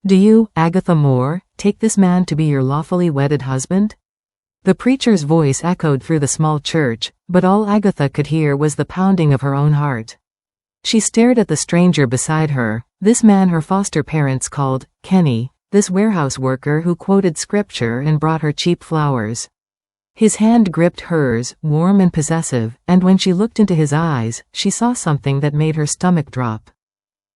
Do you, Agatha Moore, take this man to be your lawfully wedded husband? The preacher's voice echoed through the small church, but all Agatha could hear was the pounding of her own heart. She stared at the stranger beside her, this man her foster parents called Kenny, this warehouse worker who quoted scripture and brought her cheap flowers. His hand gripped hers, warm and possessive, and when she looked into his eyes, she saw something that made her stomach drop.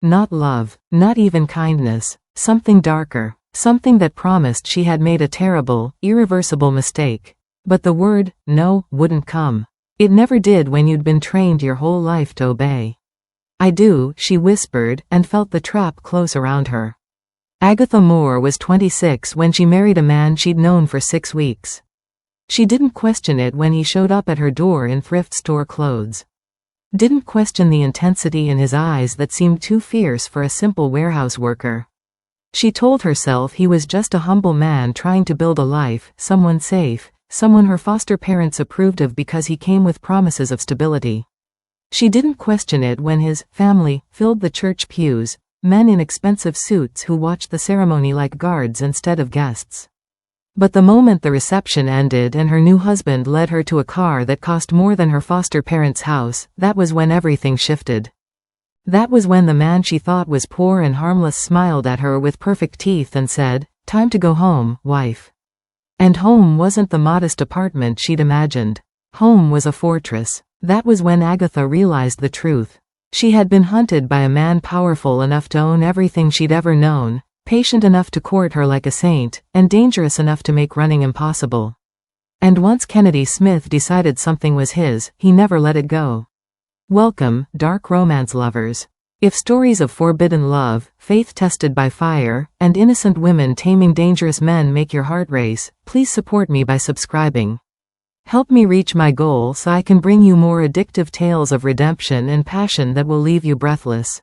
Not love, not even kindness, something darker, something that promised she had made a terrible, irreversible mistake. But the word, no, wouldn't come. It never did when you'd been trained your whole life to obey. I do, she whispered, and felt the trap close around her. Agatha Moore was 26 when she married a man she'd known for 6 weeks. She didn't question it when he showed up at her door in thrift store clothes. Didn't question the intensity in his eyes that seemed too fierce for a simple warehouse worker. She told herself he was just a humble man trying to build a life, someone safe, someone her foster parents approved of because he came with promises of stability. She didn't question it when his family filled the church pews, men in expensive suits who watched the ceremony like guards instead of guests. But the moment the reception ended and her new husband led her to a car that cost more than her foster parents' house, that was when everything shifted. That was when the man she thought was poor and harmless smiled at her with perfect teeth and said, "Time to go home, wife." And home wasn't the modest apartment she'd imagined. Home was a fortress. That was when Agatha realized the truth. She had been hunted by a man powerful enough to own everything she'd ever known, patient enough to court her like a saint, and dangerous enough to make running impossible. And once Kennedy Smith decided something was his, he never let it go. Welcome, dark romance lovers. If stories of forbidden love, faith tested by fire, and innocent women taming dangerous men make your heart race, please support me by subscribing. Help me reach my goal so I can bring you more addictive tales of redemption and passion that will leave you breathless.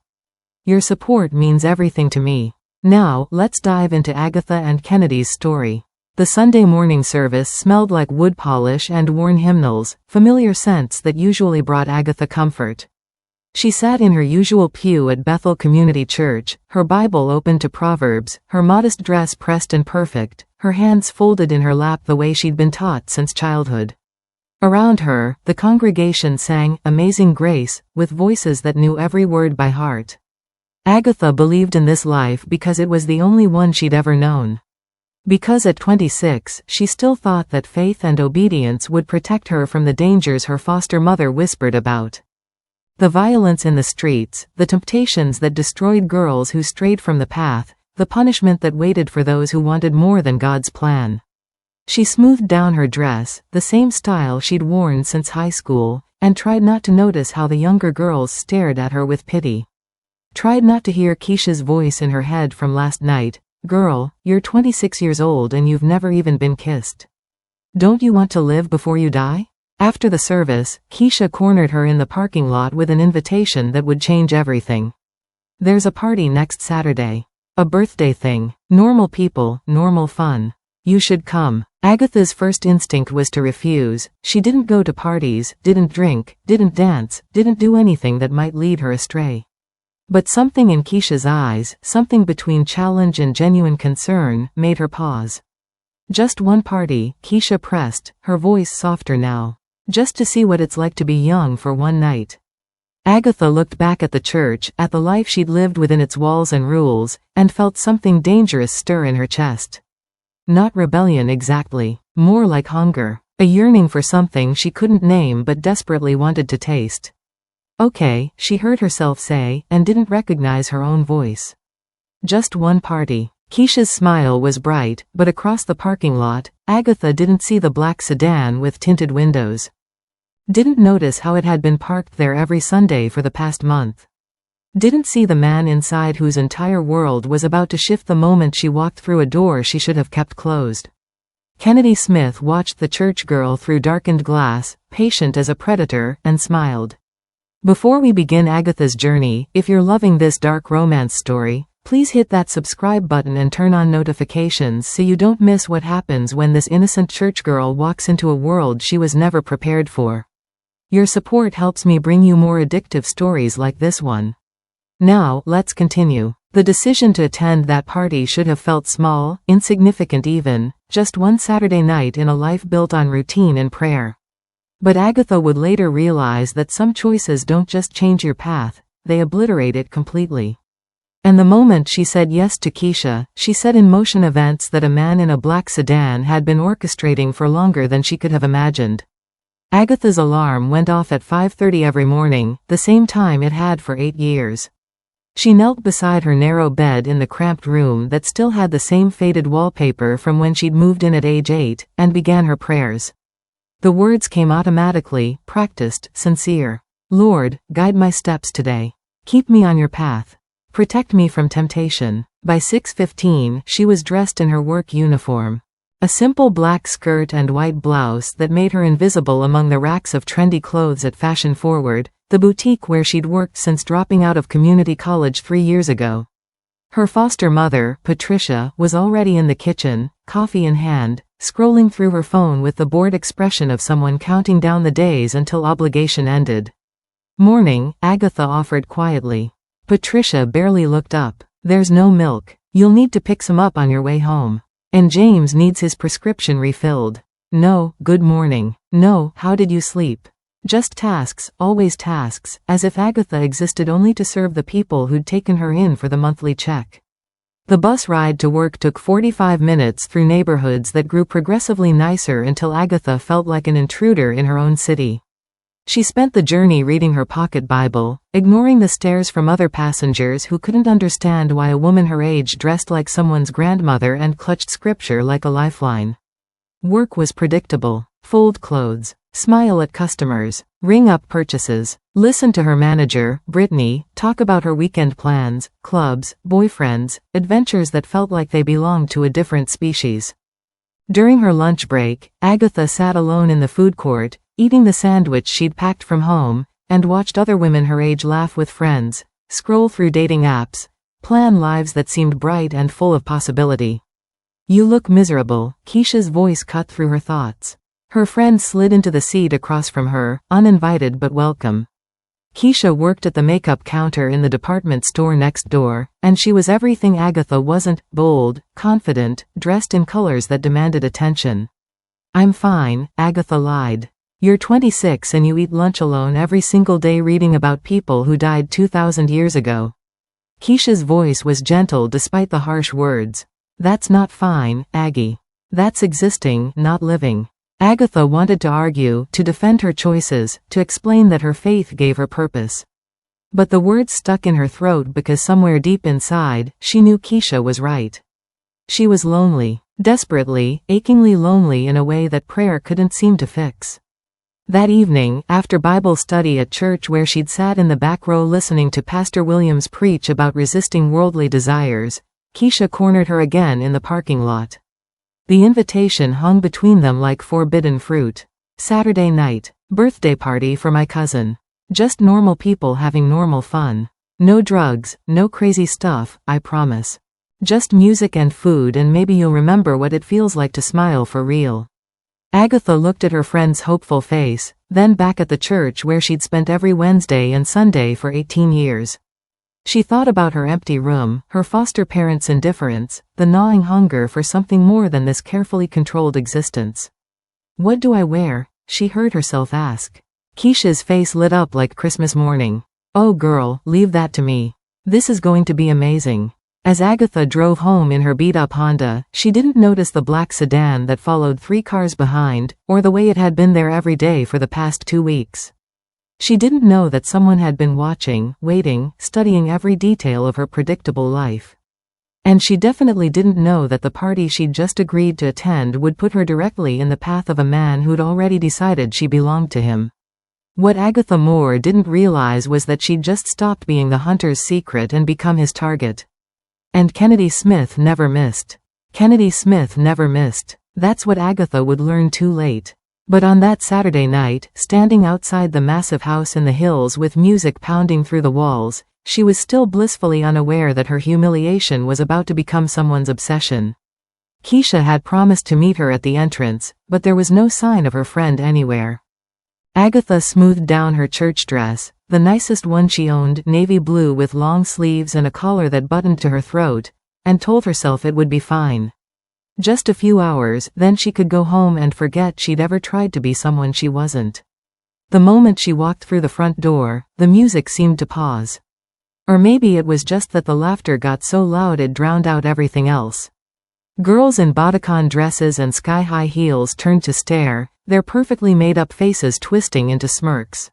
Your support means everything to me. Now, let's dive into Agatha and Kennedy's story. The Sunday morning service smelled like wood polish and worn hymnals, familiar scents that usually brought Agatha comfort. She sat in her usual pew at Bethel Community Church, her Bible open to Proverbs, her modest dress pressed and perfect, her hands folded in her lap the way she'd been taught since childhood. Around her, the congregation sang Amazing Grace, with voices that knew every word by heart. Agatha believed in this life because it was the only one she'd ever known. Because at 26, she still thought that faith and obedience would protect her from the dangers her foster mother whispered about. The violence in the streets, the temptations that destroyed girls who strayed from the path, the punishment that waited for those who wanted more than God's plan. She smoothed down her dress, the same style she'd worn since high school, and tried not to notice how the younger girls stared at her with pity. Tried not to hear Keisha's voice in her head from last night. Girl, you're 26 years old and you've never even been kissed. Don't you want to live before you die? After the service, Keisha cornered her in the parking lot with an invitation that would change everything. There's a party next Saturday. A birthday thing. Normal people, normal fun. You should come. Agatha's first instinct was to refuse. She didn't go to parties, didn't drink, didn't dance, didn't do anything that might lead her astray. But something in Keisha's eyes, something between challenge and genuine concern, made her pause. Just one party, Keisha pressed, her voice softer now. Just to see what it's like to be young for one night. Agatha looked back at the church, at the life she'd lived within its walls and rules, and felt something dangerous stir in her chest. Not rebellion exactly, more like hunger, a yearning for something she couldn't name but desperately wanted to taste. Okay, she heard herself say, and didn't recognize her own voice. Just one party. Keisha's smile was bright, but across the parking lot, Agatha didn't see the black sedan with tinted windows. Didn't notice how it had been parked there every Sunday for the past month. Didn't see the man inside whose entire world was about to shift the moment she walked through a door she should have kept closed. Kennedy Smith watched the church girl through darkened glass, patient as a predator, and smiled. Before we begin Agatha's journey, if you're loving this dark romance story, please hit that subscribe button and turn on notifications so you don't miss what happens when this innocent church girl walks into a world she was never prepared for. Your support helps me bring you more addictive stories like this one. Now, let's continue. The decision to attend that party should have felt small, insignificant even, just one Saturday night in a life built on routine and prayer. But Agatha would later realize that some choices don't just change your path, they obliterate it completely. And the moment she said yes to Keisha, she set in motion events that a man in a black sedan had been orchestrating for longer than she could have imagined. Agatha's alarm went off at 5:30 every morning, the same time it had for 8 years. She knelt beside her narrow bed in the cramped room that still had the same faded wallpaper from when she'd moved in at age 8, and began her prayers. The words came automatically, practiced, sincere. Lord, guide my steps today. Keep me on your path. Protect me from temptation. By 6:15, she was dressed in her work uniform. A simple black skirt and white blouse that made her invisible among the racks of trendy clothes at Fashion Forward, the boutique where she'd worked since dropping out of community college 3 years ago. Her foster mother, Patricia, was already in the kitchen, coffee in hand, scrolling through her phone with the bored expression of someone counting down the days until obligation ended. Morning, Agatha offered quietly. Patricia barely looked up. There's no milk. You'll need to pick some up on your way home. And James needs his prescription refilled. No, good morning. No, how did you sleep? Just tasks, always tasks, as if Agatha existed only to serve the people who'd taken her in for the monthly check. The bus ride to work took 45 minutes through neighborhoods that grew progressively nicer until Agatha felt like an intruder in her own city. She spent the journey reading her pocket Bible, ignoring the stares from other passengers who couldn't understand why a woman her age dressed like someone's grandmother and clutched scripture like a lifeline. Work was predictable. Fold clothes. Smile at customers. Ring up purchases. Listen to her manager, Brittany, talk about her weekend plans, clubs, boyfriends, adventures that felt like they belonged to a different species. During her lunch break, Agatha sat alone in the food court, eating the sandwich she'd packed from home, and watched other women her age laugh with friends, scroll through dating apps, plan lives that seemed bright and full of possibility. You look miserable, Keisha's voice cut through her thoughts. Her friend slid into the seat across from her, uninvited but welcome. Keisha worked at the makeup counter in the department store next door, and she was everything Agatha wasn't: bold, confident, dressed in colors that demanded attention. I'm fine, Agatha lied. You're 26 and you eat lunch alone every single day reading about people who died 2,000 years ago. Keisha's voice was gentle despite the harsh words. That's not fine, Aggie. That's existing, not living. Agatha wanted to argue, to defend her choices, to explain that her faith gave her purpose. But the words stuck in her throat because somewhere deep inside, she knew Keisha was right. She was lonely. Desperately, achingly lonely in a way that prayer couldn't seem to fix. That evening, after Bible study at church where she'd sat in the back row listening to Pastor Williams preach about resisting worldly desires, Keisha cornered her again in the parking lot. The invitation hung between them like forbidden fruit. Saturday night. Birthday party for my cousin. Just normal people having normal fun. No drugs, no crazy stuff, I promise. Just music and food, and maybe you'll remember what it feels like to smile for real. Agatha looked at her friend's hopeful face, then back at the church where she'd spent every Wednesday and Sunday for 18 years. She thought about her empty room, her foster parents' indifference, the gnawing hunger for something more than this carefully controlled existence. What do I wear? She heard herself ask. Keisha's face lit up like Christmas morning. Oh girl, leave that to me. This is going to be amazing. As Agatha drove home in her beat-up Honda, she didn't notice the black sedan that followed 3 cars behind, or the way it had been there every day for the past 2 weeks. She didn't know that someone had been watching, waiting, studying every detail of her predictable life. And she definitely didn't know that the party she'd just agreed to attend would put her directly in the path of a man who'd already decided she belonged to him. What Agatha Moore didn't realize was that she'd just stopped being the hunter's secret and become his target. And Kennedy Smith never missed. Kennedy Smith never missed. That's what Agatha would learn too late. But on that Saturday night, standing outside the massive house in the hills with music pounding through the walls, she was still blissfully unaware that her humiliation was about to become someone's obsession. Keisha had promised to meet her at the entrance, but there was no sign of her friend anywhere. Agatha smoothed down her church dress, the nicest one she owned, navy blue with long sleeves and a collar that buttoned to her throat, and told herself it would be fine. Just a few hours, then she could go home and forget she'd ever tried to be someone she wasn't. The moment she walked through the front door, the music seemed to pause. Or maybe it was just that the laughter got so loud it drowned out everything else. Girls in bodycon dresses and sky-high heels turned to stare, their perfectly made-up faces twisting into smirks.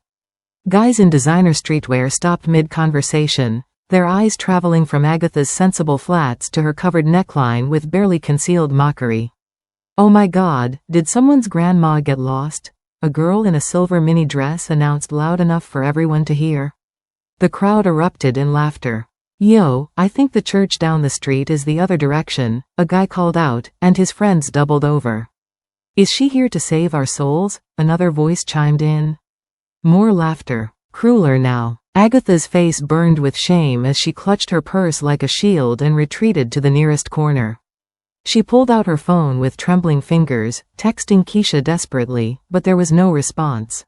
Guys in designer streetwear stopped mid-conversation, their eyes traveling from Agatha's sensible flats to her covered neckline with barely concealed mockery. "Oh my God, did someone's grandma get lost?" a girl in a silver mini dress announced loud enough for everyone to hear. The crowd erupted in laughter. "Yo, I think the church down the street is the other direction," a guy called out, and his friends doubled over. "Is she here to save our souls?" another voice chimed in. More laughter. Crueler now. Agatha's face burned with shame as she clutched her purse like a shield and retreated to the nearest corner. She pulled out her phone with trembling fingers, texting Keisha desperately, but there was no response.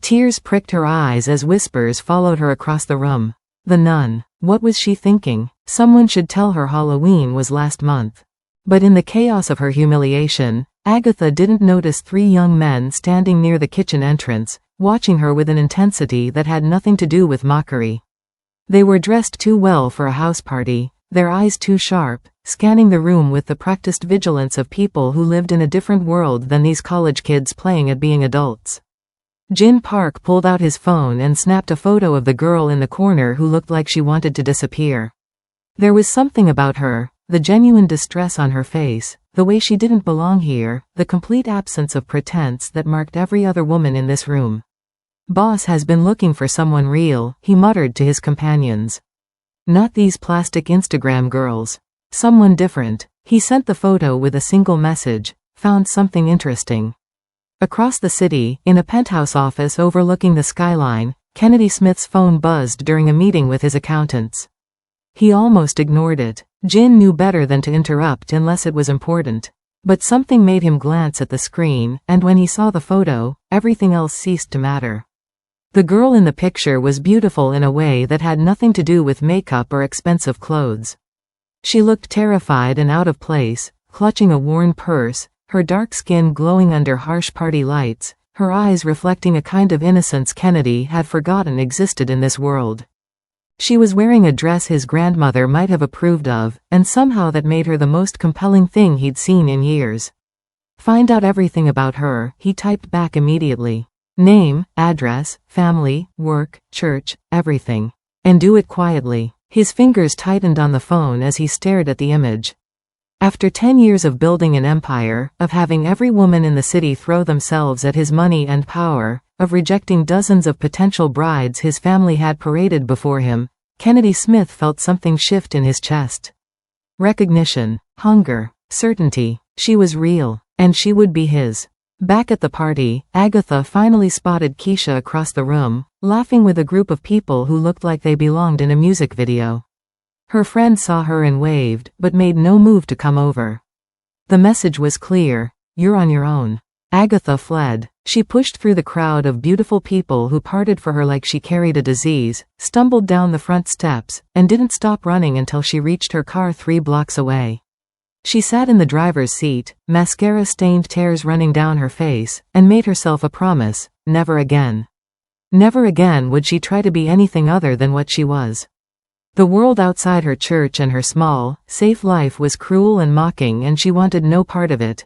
Tears pricked her eyes as whispers followed her across the room. The nun. What was she thinking? Someone should tell her Halloween was last month. But in the chaos of her humiliation, Agatha didn't notice 3 young men standing near the kitchen entrance, watching her with an intensity that had nothing to do with mockery. They were dressed too well for a house party, their eyes too sharp, scanning the room with the practiced vigilance of people who lived in a different world than these college kids playing at being adults. Jin Park pulled out his phone and snapped a photo of the girl in the corner who looked like she wanted to disappear. There was something about her, the genuine distress on her face, the way she didn't belong here, the complete absence of pretense that marked every other woman in this room. "Boss has been looking for someone real," he muttered to his companions. "Not these plastic Instagram girls. Someone different." He sent the photo with a single message, "Found something interesting." Across the city, in a penthouse office overlooking the skyline, Kennedy Smith's phone buzzed during a meeting with his accountants. He almost ignored it. Jin knew better than to interrupt unless it was important. But something made him glance at the screen, and when he saw the photo, everything else ceased to matter. The girl in the picture was beautiful in a way that had nothing to do with makeup or expensive clothes. She looked terrified and out of place, clutching a worn purse, her dark skin glowing under harsh party lights, her eyes reflecting a kind of innocence Kennedy had forgotten existed in this world. She was wearing a dress his grandmother might have approved of, and somehow that made her the most compelling thing he'd seen in years. "Find out everything about her," he typed back immediately. "Name, address, family, work, church, everything. And do it quietly." His fingers tightened on the phone as he stared at the image. After 10 years of building an empire, of having every woman in the city throw themselves at his money and power, of rejecting dozens of potential brides his family had paraded before him, Kennedy Smith felt something shift in his chest. Recognition, hunger, certainty. She was real, and she would be his. Back at the party, Agatha finally spotted Keisha across the room, laughing with a group of people who looked like they belonged in a music video. Her friend saw her and waved, but made no move to come over. The message was clear: "You're on your own." Agatha fled. She pushed through the crowd of beautiful people who parted for her like she carried a disease, stumbled down the front steps, and didn't stop running until she reached her car 3 blocks away. She sat in the driver's seat, mascara-stained tears running down her face, and made herself a promise: never again. Never again would she try to be anything other than what she was. The world outside her church and her small, safe life was cruel and mocking, and she wanted no part of it.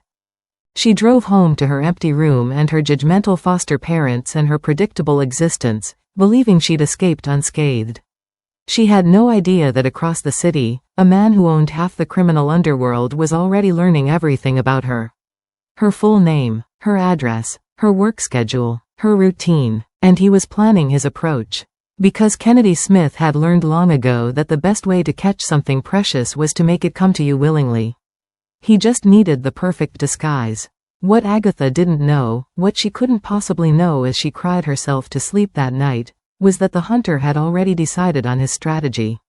She drove home to her empty room and her judgmental foster parents and her predictable existence, believing she'd escaped unscathed. She had no idea that across the city, a man who owned half the criminal underworld was already learning everything about her. Her full name, her address, her work schedule, her routine, and he was planning his approach. Because Kennedy Smith had learned long ago that the best way to catch something precious was to make it come to you willingly. He just needed the perfect disguise. What Agatha didn't know, what she couldn't possibly know as she cried herself to sleep that night, was that the hunter had already decided on his strategy.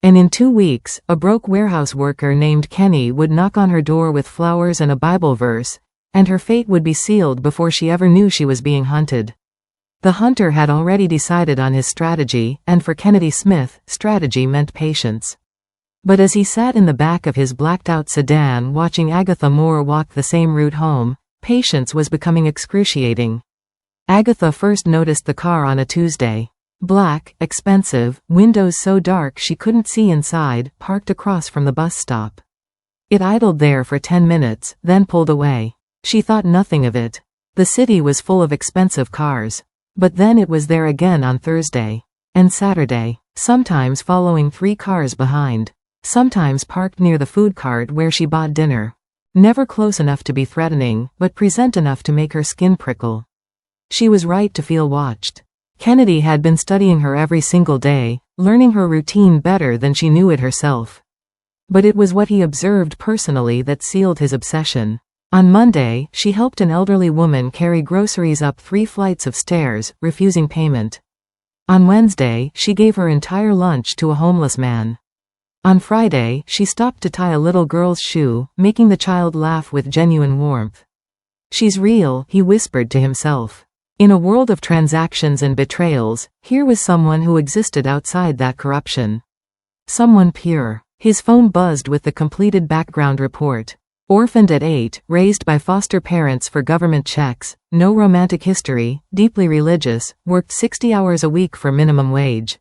And in 2 weeks, a broke warehouse worker named Kenny would knock on her door with flowers and a Bible verse, and her fate would be sealed before she ever knew she was being hunted. The hunter had already decided on his strategy, and for Kennedy Smith, strategy meant patience. But as he sat in the back of his blacked-out sedan watching Agatha Moore walk the same route home, patience was becoming excruciating. Agatha first noticed the car on a Tuesday. Black, expensive, windows so dark she couldn't see inside, parked across from the bus stop. It idled there for 10 minutes, then pulled away. She thought nothing of it. The city was full of expensive cars. But then it was there again on Thursday. And Saturday. Sometimes following 3 cars behind. Sometimes parked near the food cart where she bought dinner. Never close enough to be threatening, but present enough to make her skin prickle. She was right to feel watched. Kennedy had been studying her every single day, learning her routine better than she knew it herself. But it was what he observed personally that sealed his obsession. On Monday, she helped an elderly woman carry groceries up 3 flights of stairs, refusing payment. On Wednesday, she gave her entire lunch to a homeless man. On Friday, she stopped to tie a little girl's shoe, making the child laugh with genuine warmth. "She's real," he whispered to himself. In a world of transactions and betrayals, here was someone who existed outside that corruption. Someone pure. His phone buzzed with the completed background report. Orphaned at 8, raised by foster parents for government checks, no romantic history, deeply religious, worked 60 hours a week for minimum wage.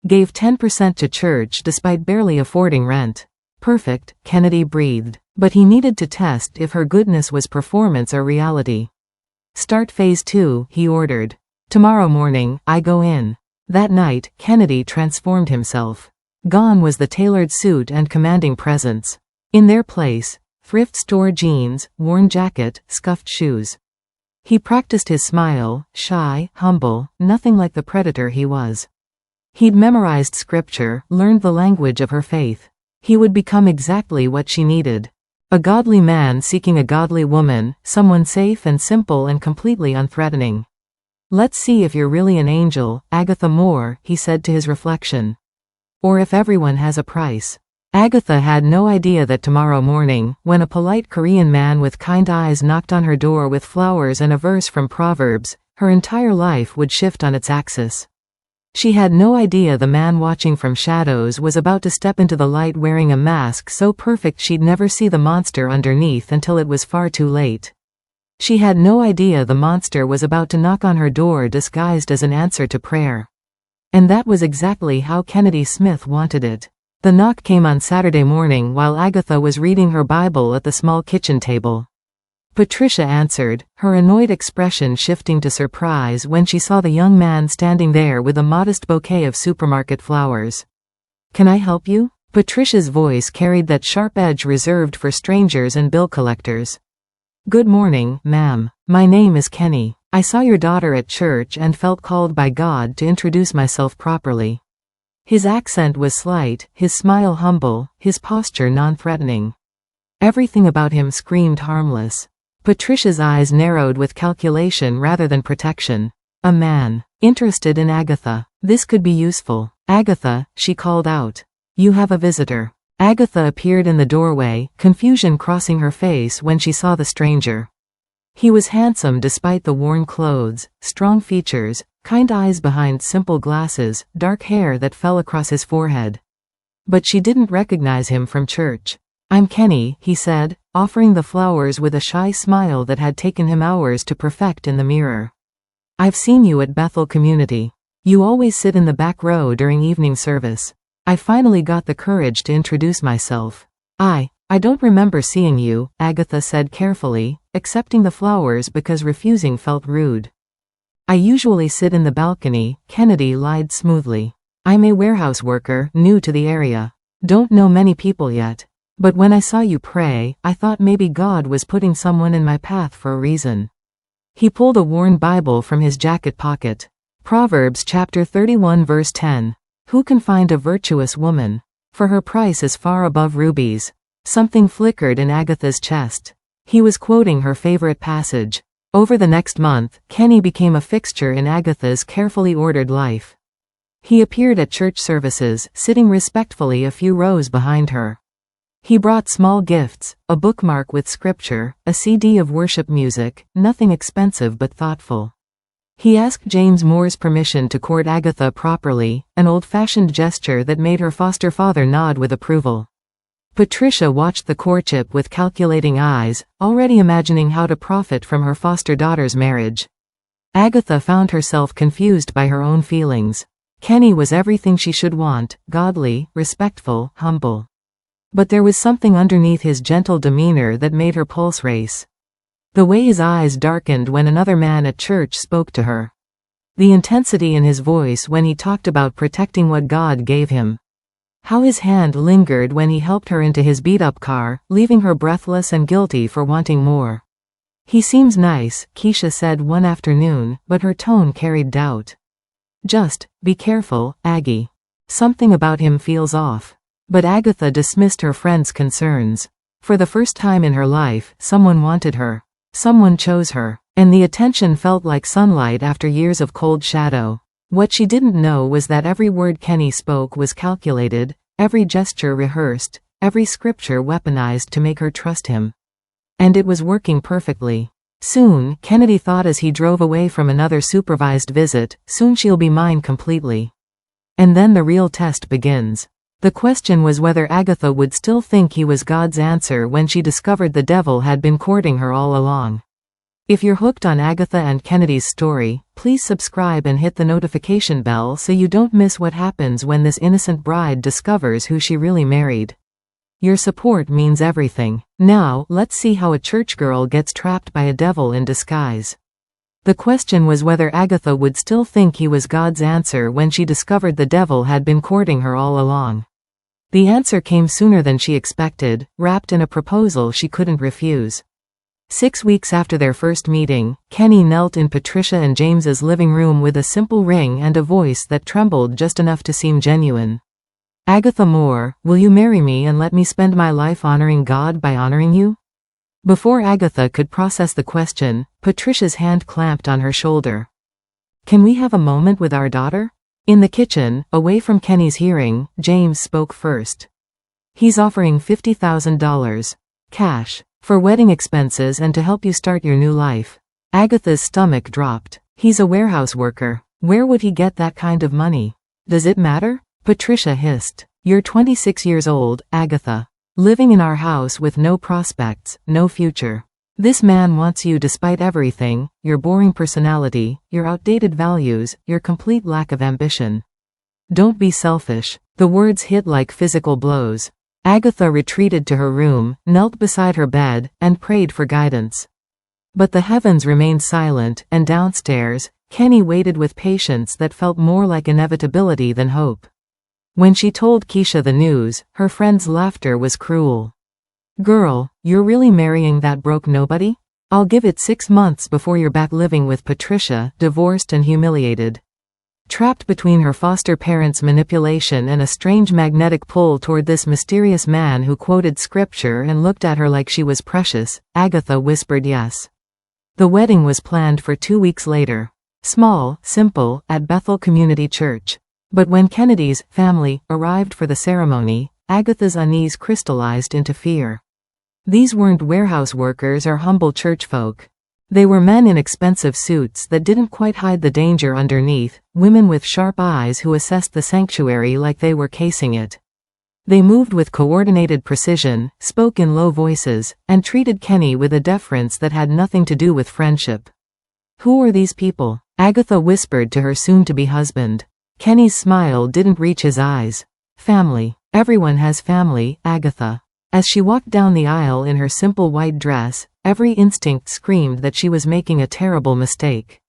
Gave 10% to church despite barely affording rent. Perfect, Kennedy breathed. But he needed to test if her goodness was performance or reality. "Start phase 2, he ordered. "Tomorrow morning, I go in." That night, Kennedy transformed himself. Gone was the tailored suit and commanding presence. In their place, thrift store jeans, worn jacket, scuffed shoes. He practiced his smile, shy, humble, nothing like the predator he was. He'd memorized scripture, learned the language of her faith. He would become exactly what she needed. A godly man seeking a godly woman, someone safe and simple and completely unthreatening. "Let's see if you're really an angel, Agatha Moore," he said to his reflection. "Or if everyone has a price." Agatha had no idea that tomorrow morning, when a polite Korean man with kind eyes knocked on her door with flowers and a verse from Proverbs, her entire life would shift on its axis. She had no idea the man watching from shadows was about to step into the light wearing a mask so perfect she'd never see the monster underneath until it was far too late. She had no idea the monster was about to knock on her door disguised as an answer to prayer. And that was exactly how Kennedy Smith wanted it. The knock came on Saturday morning while Agatha was reading her Bible at the small kitchen table. Patricia answered, her annoyed expression shifting to surprise when she saw the young man standing there with a modest bouquet of supermarket flowers. "Can I help you?" Patricia's voice carried that sharp edge reserved for strangers and bill collectors. "Good morning, ma'am. My name is Kenny. I saw your daughter at church and felt called by God to introduce myself properly." His accent was slight, his smile humble, his posture non-threatening. Everything about him screamed harmless. Patricia's eyes narrowed with calculation rather than protection. A man. Interested in Agatha. This could be useful. "Agatha," she called out. "You have a visitor." Agatha appeared in the doorway, confusion crossing her face when she saw the stranger. He was handsome despite the worn clothes, strong features, kind eyes behind simple glasses, dark hair that fell across his forehead. But she didn't recognize him from church. "I'm Kenny," he said, offering the flowers with a shy smile that had taken him hours to perfect in the mirror. "I've seen you at Bethel Community. You always sit in the back row during evening service. I finally got the courage to introduce myself." I don't remember seeing you," Agatha said carefully, accepting the flowers because refusing felt rude. "I usually sit in the balcony," Kennedy lied smoothly. "I'm a warehouse worker, new to the area. Don't know many people yet. But when I saw you pray, I thought maybe God was putting someone in my path for a reason." He pulled a worn Bible from his jacket pocket. Proverbs chapter 31 verse 10. "Who can find a virtuous woman? For her price is far above rubies." Something flickered in Agatha's chest. He was quoting her favorite passage. Over the next month, Kenny became a fixture in Agatha's carefully ordered life. He appeared at church services, sitting respectfully a few rows behind her. He brought small gifts, a bookmark with scripture, a CD of worship music, nothing expensive but thoughtful. He asked James Moore's permission to court Agatha properly, an old-fashioned gesture that made her foster father nod with approval. Patricia watched the courtship with calculating eyes, already imagining how to profit from her foster daughter's marriage. Agatha found herself confused by her own feelings. Kenny was everything she should want, godly, respectful, humble. But there was something underneath his gentle demeanor that made her pulse race. The way his eyes darkened when another man at church spoke to her. The intensity in his voice when he talked about protecting what God gave him. How his hand lingered when he helped her into his beat-up car, leaving her breathless and guilty for wanting more. "He seems nice," Keisha said one afternoon, but her tone carried doubt. "Just, be careful, Aggie. Something about him feels off." But Agatha dismissed her friend's concerns. For the first time in her life, someone wanted her. Someone chose her. And the attention felt like sunlight after years of cold shadow. What she didn't know was that every word Kenny spoke was calculated, every gesture rehearsed, every scripture weaponized to make her trust him. And it was working perfectly. Soon, Kennedy thought as he drove away from another supervised visit, soon she'll be mine completely. And then the real test begins. The question was whether Agatha would still think he was God's answer when she discovered the devil had been courting her all along. If you're hooked on Agatha and Kennedy's story, please subscribe and hit the notification bell so you don't miss what happens when this innocent bride discovers who she really married. Your support means everything. Now, let's see how a church girl gets trapped by a devil in disguise. The question was whether Agatha would still think he was God's answer when she discovered the devil had been courting her all along. The answer came sooner than she expected, wrapped in a proposal she couldn't refuse. 6 weeks after their first meeting, Kenny knelt in Patricia and James's living room with a simple ring and a voice that trembled just enough to seem genuine. "Agatha Moore, will you marry me and let me spend my life honoring God by honoring you?" Before Agatha could process the question, Patricia's hand clamped on her shoulder. "Can we have a moment with our daughter?" In the kitchen, away from Kenny's hearing, James spoke first. "He's offering $50,000. Cash. For wedding expenses and to help you start your new life." Agatha's stomach dropped. "He's a warehouse worker. Where would he get that kind of money?" "Does it matter?" Patricia hissed. "You're 26 years old, Agatha. Living in our house with no prospects, no future. This man wants you despite everything, your boring personality, your outdated values, your complete lack of ambition. Don't be selfish." The words hit like physical blows. Agatha retreated to her room, knelt beside her bed, and prayed for guidance. But the heavens remained silent, and downstairs, Kenny waited with patience that felt more like inevitability than hope. When she told Keisha the news, her friend's laughter was cruel. "Girl, you're really marrying that broke nobody? I'll give it 6 months before you're back living with Patricia, divorced and humiliated." Trapped between her foster parents' manipulation and a strange magnetic pull toward this mysterious man who quoted scripture and looked at her like she was precious, Agatha whispered yes. The wedding was planned for 2 weeks later. Small, simple, at Bethel Community Church. But when Kennedy's family arrived for the ceremony, Agatha's unease crystallized into fear. These weren't warehouse workers or humble churchfolk. They were men in expensive suits that didn't quite hide the danger underneath, women with sharp eyes who assessed the sanctuary like they were casing it. They moved with coordinated precision, spoke in low voices, and treated Kenny with a deference that had nothing to do with friendship. "Who are these people?" Agatha whispered to her soon-to-be husband. Kenny's smile didn't reach his eyes. "Family. Everyone has family, Agatha." As she walked down the aisle in her simple white dress, every instinct screamed that she was making a terrible mistake.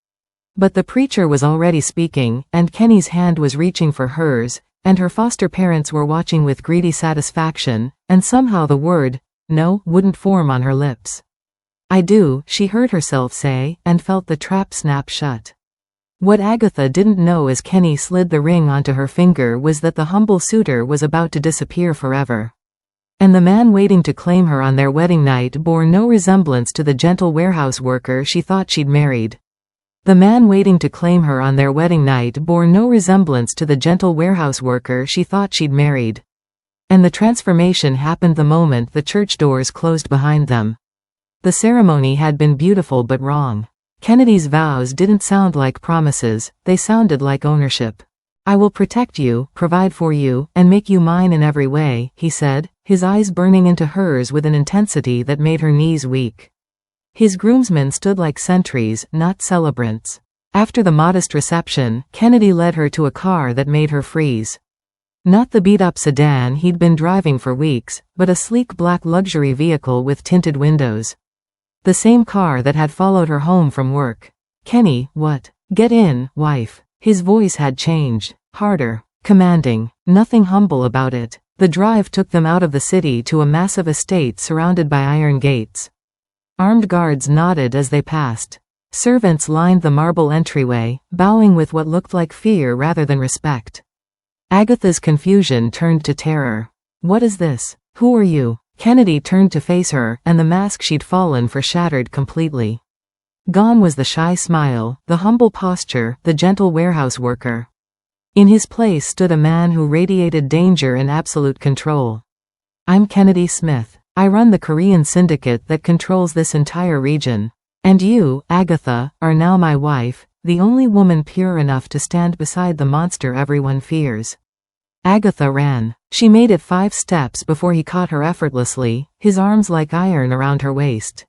But the preacher was already speaking, and Kenny's hand was reaching for hers, and her foster parents were watching with greedy satisfaction, and somehow the word, no, wouldn't form on her lips. "I do," she heard herself say, and felt the trap snap shut. What Agatha didn't know as Kenny slid the ring onto her finger was that the humble suitor was about to disappear forever. And the man waiting to claim her on their wedding night bore no resemblance to the gentle warehouse worker she thought she'd married. The man waiting to claim her on their wedding night bore no resemblance to the gentle warehouse worker she thought she'd married. And the transformation happened the moment the church doors closed behind them. The ceremony had been beautiful but wrong. Kennedy's vows didn't sound like promises, they sounded like ownership. I will protect you, provide for you, and make you mine in every way, he said, his eyes burning into hers with an intensity that made her knees weak. His groomsmen stood like sentries, not celebrants. After the modest reception, Kennedy led her to a car that made her freeze. Not the beat-up sedan he'd been driving for weeks, but a sleek black luxury vehicle with tinted windows. The same car that had followed her home from work. Kenny, what? Get in, wife. His voice had changed. Harder. Commanding. Nothing humble about it. The drive took them out of the city to a massive estate surrounded by iron gates. Armed guards nodded as they passed. Servants lined the marble entryway, bowing with what looked like fear rather than respect. Agatha's confusion turned to terror. What is this? Who are you? Kennedy turned to face her, and the mask she'd fallen for shattered completely. Gone was the shy smile, the humble posture, the gentle warehouse worker. In his place stood a man who radiated danger and absolute control. I'm Kennedy Smith. I run the Korean syndicate that controls this entire region. And you, Agatha, are now my wife, the only woman pure enough to stand beside the monster everyone fears. Agatha ran. She made it 5 steps before he caught her effortlessly, his arms like iron around her waist.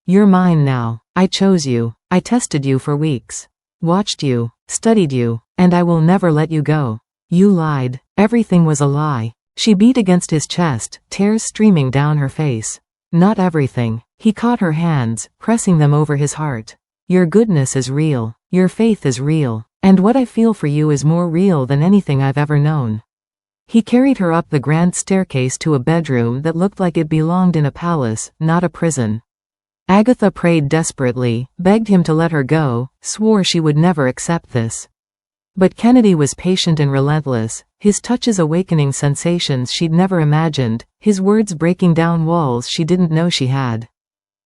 You're mine now. I chose you. I tested you for weeks. Watched you. Studied you. And I will never let you go. You lied. Everything was a lie. She beat against his chest, tears streaming down her face. Not everything. He caught her hands, pressing them over his heart. Your goodness is real. Your faith is real. And what I feel for you is more real than anything I've ever known. He carried her up the grand staircase to a bedroom that looked like it belonged in a palace, not a prison. Agatha prayed desperately, begged him to let her go, swore she would never accept this. But Kennedy was patient and relentless, his touches awakening sensations she'd never imagined, his words breaking down walls she didn't know she had.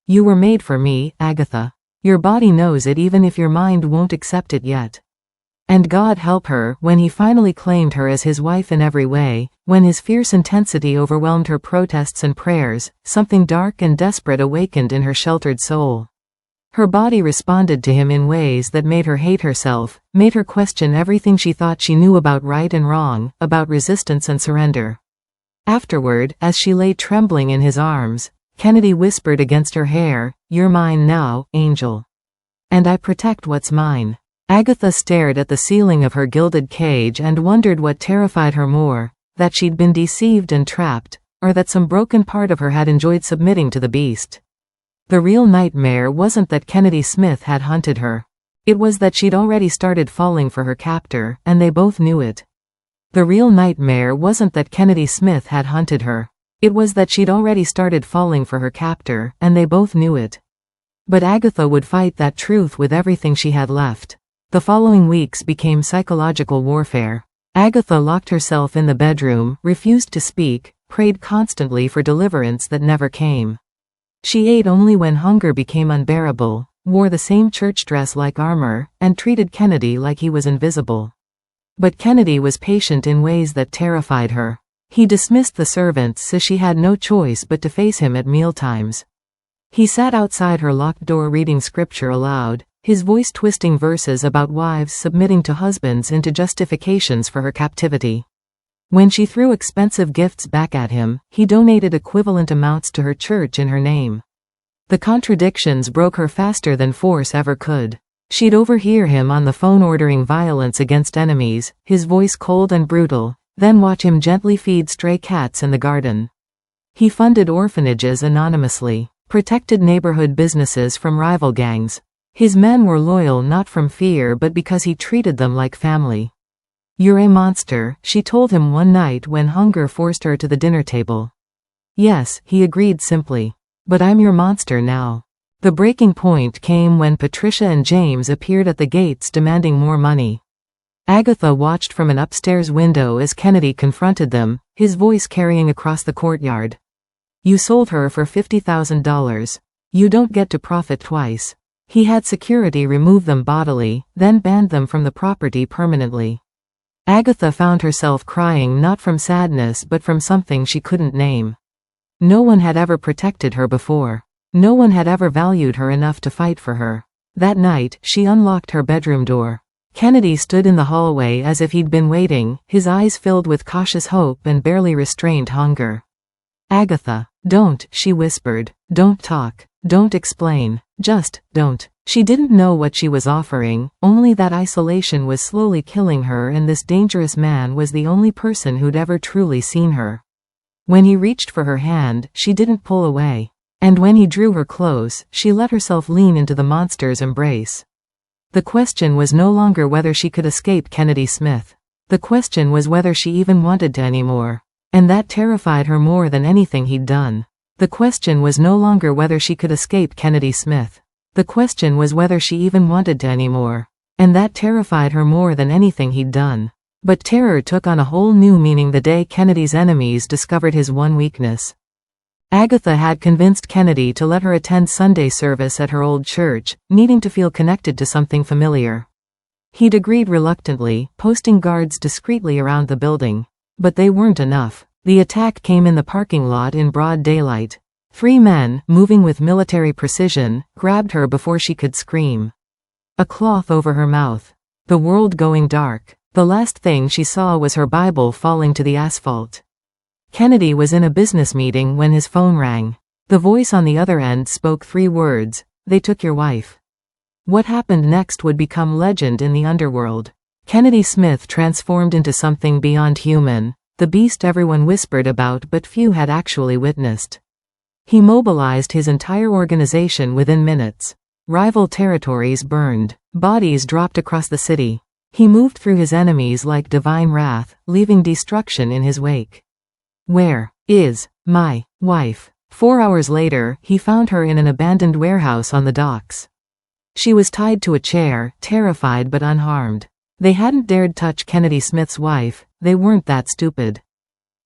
You were made for me, Agatha. Your body knows it even if your mind won't accept it yet. And God help her, when he finally claimed her as his wife in every way, when his fierce intensity overwhelmed her protests and prayers, something dark and desperate awakened in her sheltered soul. Her body responded to him in ways that made her hate herself, made her question everything she thought she knew about right and wrong, about resistance and surrender. Afterward, as she lay trembling in his arms, Kennedy whispered against her hair, "You're mine now, angel. And I protect what's mine." Agatha stared at the ceiling of her gilded cage and wondered what terrified her more, that she'd been deceived and trapped, or that some broken part of her had enjoyed submitting to the beast. The real nightmare wasn't that Kennedy Smith had hunted her. It was that she'd already started falling for her captor, and they both knew it. The real nightmare wasn't that Kennedy Smith had hunted her. It was that she'd already started falling for her captor, and they both knew it. But Agatha would fight that truth with everything she had left. The following weeks became psychological warfare. Agatha locked herself in the bedroom, refused to speak, prayed constantly for deliverance that never came. She ate only when hunger became unbearable, wore the same church dress like armor, and treated Kennedy like he was invisible. But Kennedy was patient in ways that terrified her. He dismissed the servants so she had no choice but to face him at mealtimes. He sat outside her locked door reading scripture aloud, his voice twisting verses about wives submitting to husbands into justifications for her captivity. When she threw expensive gifts back at him, he donated equivalent amounts to her church in her name. The contradictions broke her faster than force ever could. She'd overhear him on the phone ordering violence against enemies, his voice cold and brutal, then watch him gently feed stray cats in the garden. He funded orphanages anonymously, protected neighborhood businesses from rival gangs. His men were loyal not from fear but because he treated them like family. You're a monster, she told him one night when hunger forced her to the dinner table. Yes, he agreed simply. But I'm your monster now. The breaking point came when Patricia and James appeared at the gates demanding more money. Agatha watched from an upstairs window as Kennedy confronted them, his voice carrying across the courtyard. You sold her for $50,000. You don't get to profit twice. He had security remove them bodily, then banned them from the property permanently. Agatha found herself crying not from sadness but from something she couldn't name. No one had ever protected her before. No one had ever valued her enough to fight for her. That night, she unlocked her bedroom door. Kennedy stood in the hallway as if he'd been waiting, his eyes filled with cautious hope and barely restrained hunger. "Agatha, don't," she whispered. "Don't talk. Don't explain. Just, don't." She didn't know what she was offering, only that isolation was slowly killing her and this dangerous man was the only person who'd ever truly seen her. When he reached for her hand, she didn't pull away. And when he drew her close, she let herself lean into the monster's embrace. The question was no longer whether she could escape Kennedy Smith. The question was whether she even wanted to anymore. And that terrified her more than anything he'd done. The question was no longer whether she could escape Kennedy Smith. The question was whether she even wanted to anymore. And that terrified her more than anything he'd done. But terror took on a whole new meaning the day Kennedy's enemies discovered his one weakness. Agatha had convinced Kennedy to let her attend Sunday service at her old church, needing to feel connected to something familiar. He'd agreed reluctantly, posting guards discreetly around the building. But they weren't enough. The attack came in the parking lot in broad daylight. 3 men, moving with military precision, grabbed her before she could scream. A cloth over her mouth. The world going dark. The last thing she saw was her Bible falling to the asphalt. Kennedy was in a business meeting when his phone rang. The voice on the other end spoke 3 words: "They took your wife." What happened next would become legend in the underworld. Kennedy Smith transformed into something beyond human, the beast everyone whispered about but few had actually witnessed. He mobilized his entire organization within minutes. Rival territories burned. Bodies dropped across the city. He moved through his enemies like divine wrath, leaving destruction in his wake. "Where is my wife?" 4 hours later, he found her in an abandoned warehouse on the docks. She was tied to a chair, terrified but unharmed. They hadn't dared touch Kennedy Smith's wife, they weren't that stupid.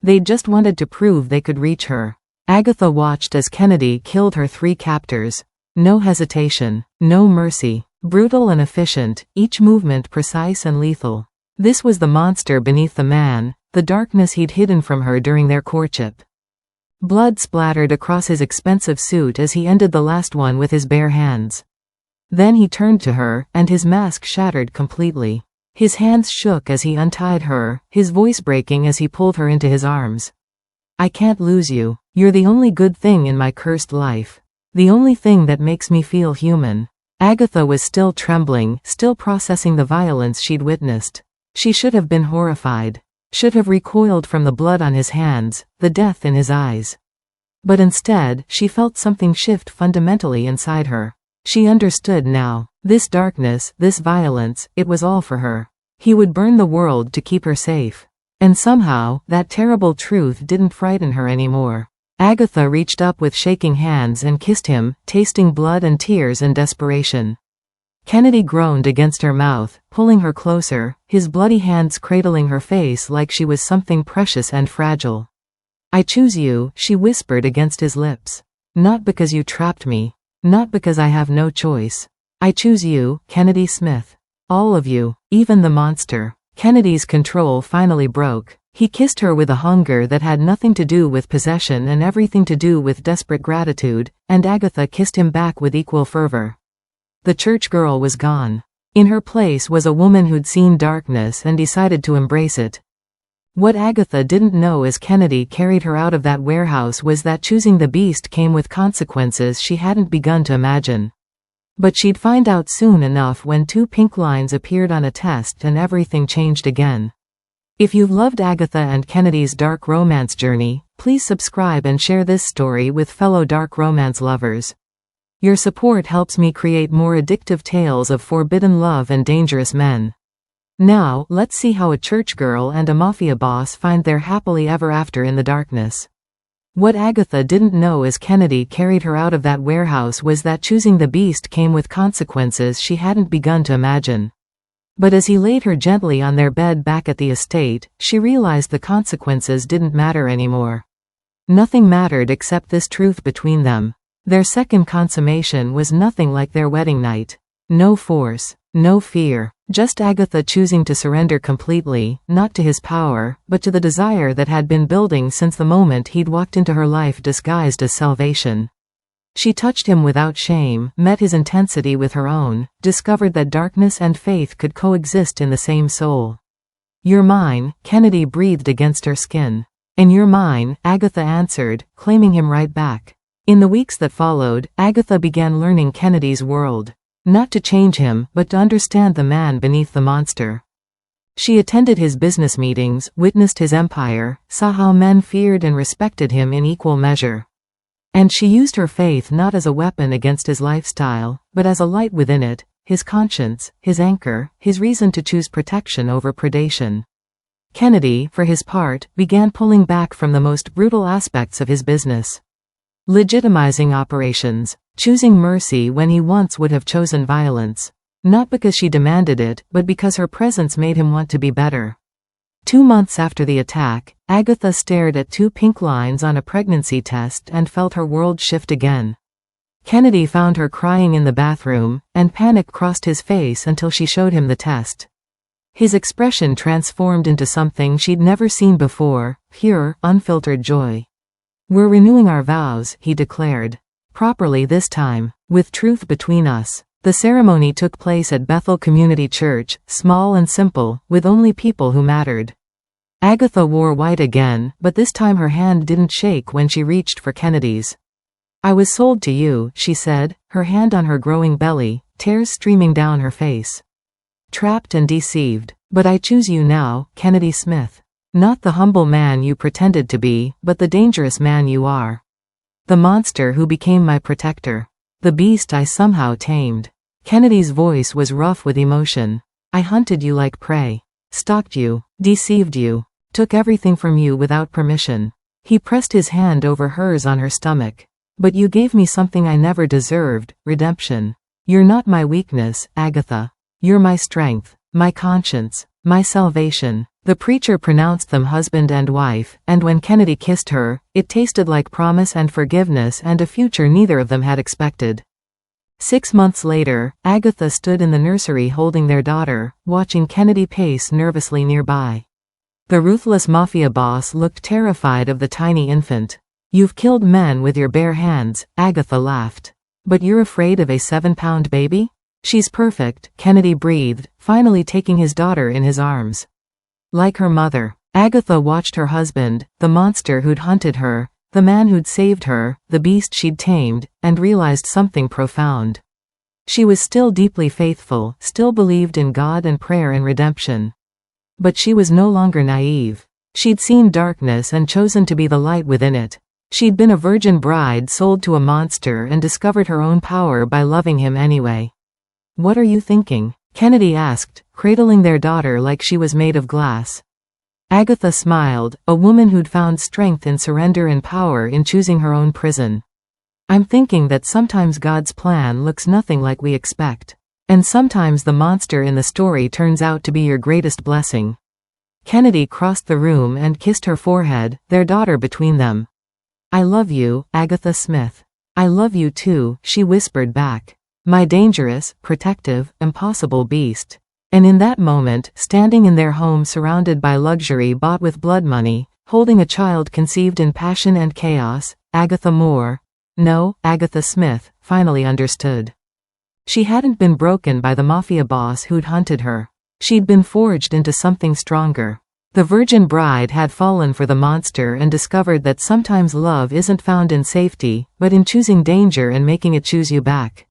They just wanted to prove they could reach her. Agatha watched as Kennedy killed her 3 captors. No hesitation, no mercy. Brutal and efficient, each movement precise and lethal. This was the monster beneath the man, the darkness he'd hidden from her during their courtship. Blood splattered across his expensive suit as he ended the last one with his bare hands. Then he turned to her, and his mask shattered completely. His hands shook as he untied her, his voice breaking as he pulled her into his arms. "I can't lose you. You're the only good thing in my cursed life. The only thing that makes me feel human." Agatha was still trembling, still processing the violence she'd witnessed. She should have been horrified. Should have recoiled from the blood on his hands, the death in his eyes. But instead, she felt something shift fundamentally inside her. She understood now. This darkness, this violence, it was all for her. He would burn the world to keep her safe. And somehow, that terrible truth didn't frighten her anymore. Agatha reached up with shaking hands and kissed him, tasting blood and tears and desperation. Kennedy groaned against her mouth, pulling her closer, his bloody hands cradling her face like she was something precious and fragile. "I choose you," she whispered against his lips. "Not because you trapped me. Not because I have no choice. I choose you, Kennedy Smith. All of you, even the monster." Kennedy's control finally broke. He kissed her with a hunger that had nothing to do with possession and everything to do with desperate gratitude, and Agatha kissed him back with equal fervor. The church girl was gone. In her place was a woman who'd seen darkness and decided to embrace it. What Agatha didn't know as Kennedy carried her out of that warehouse was that choosing the beast came with consequences she hadn't begun to imagine. But she'd find out soon enough when 2 pink lines appeared on a test and everything changed again. If you've loved Agatha and Kennedy's dark romance journey, please subscribe and share this story with fellow dark romance lovers. Your support helps me create more addictive tales of forbidden love and dangerous men. Now, let's see how a church girl and a mafia boss find their happily ever after in the darkness. What Agatha didn't know as Kennedy carried her out of that warehouse was that choosing the beast came with consequences she hadn't begun to imagine. But as he laid her gently on their bed back at the estate, she realized the consequences didn't matter anymore. Nothing mattered except this truth between them. Their second consummation was nothing like their wedding night. No force, no fear, just Agatha choosing to surrender completely, not to his power, but to the desire that had been building since the moment he'd walked into her life disguised as salvation. She touched him without shame, met his intensity with her own, discovered that darkness and faith could coexist in the same soul. "You're mine," Kennedy breathed against her skin. "And you're mine," Agatha answered, claiming him right back. In the weeks that followed, Agatha began learning Kennedy's world. Not to change him, but to understand the man beneath the monster. She attended his business meetings, witnessed his empire, saw how men feared and respected him in equal measure. And she used her faith not as a weapon against his lifestyle, but as a light within it, his conscience, his anchor, his reason to choose protection over predation. Kennedy, for his part, began pulling back from the most brutal aspects of his business. Legitimizing operations, choosing mercy when he once would have chosen violence. Not because she demanded it, but because her presence made him want to be better. 2 months after the attack, Agatha stared at 2 pink lines on a pregnancy test and felt her world shift again. Kennedy found her crying in the bathroom, and panic crossed his face until she showed him the test. His expression transformed into something she'd never seen before, pure, unfiltered joy. "We're renewing our vows," he declared. "Properly this time, with truth between us." The ceremony took place at Bethel Community Church, small and simple, with only people who mattered. Agatha wore white again, but this time her hand didn't shake when she reached for Kennedy's. "I was sold to you," she said, her hand on her growing belly, tears streaming down her face. "Trapped and deceived. But I choose you now, Kennedy Smith. Not the humble man you pretended to be, but the dangerous man you are. The monster who became my protector. The beast I somehow tamed." Kennedy's voice was rough with emotion. "I hunted you like prey. Stalked you. Deceived you. Took everything from you without permission." He pressed his hand over hers on her stomach. "But you gave me something I never deserved, redemption. You're not my weakness, Agatha. You're my strength, my conscience, my salvation." The preacher pronounced them husband and wife, and when Kennedy kissed her, it tasted like promise and forgiveness and a future neither of them had expected. 6 months later, Agatha stood in the nursery holding their daughter, watching Kennedy pace nervously nearby. The ruthless Mafia boss looked terrified of the tiny infant. "You've killed men with your bare hands," Agatha laughed. "But you're afraid of a 7-pound baby?" "She's perfect," Kennedy breathed, finally taking his daughter in his arms. Like her mother. Agatha watched her husband, the monster who'd hunted her, the man who'd saved her, the beast she'd tamed, and realized something profound. She was still deeply faithful, still believed in God and prayer and redemption. But she was no longer naive. She'd seen darkness and chosen to be the light within it. She'd been a virgin bride sold to a monster and discovered her own power by loving him anyway. "What are you thinking?" Kennedy asked, cradling their daughter like she was made of glass. Agatha smiled, a woman who'd found strength in surrender and power in choosing her own prison. "I'm thinking that sometimes God's plan looks nothing like we expect. And sometimes the monster in the story turns out to be your greatest blessing." Kennedy crossed the room and kissed her forehead, their daughter between them. "I love you, Agatha Smith." "I love you too," she whispered back. "My dangerous, protective, impossible beast." And in that moment, standing in their home surrounded by luxury bought with blood money, holding a child conceived in passion and chaos, Agatha Agatha Smith, finally understood. She hadn't been broken by the Mafia boss who'd hunted her. She'd been forged into something stronger. The virgin bride had fallen for the monster and discovered that sometimes love isn't found in safety, but in choosing danger and making it choose you back.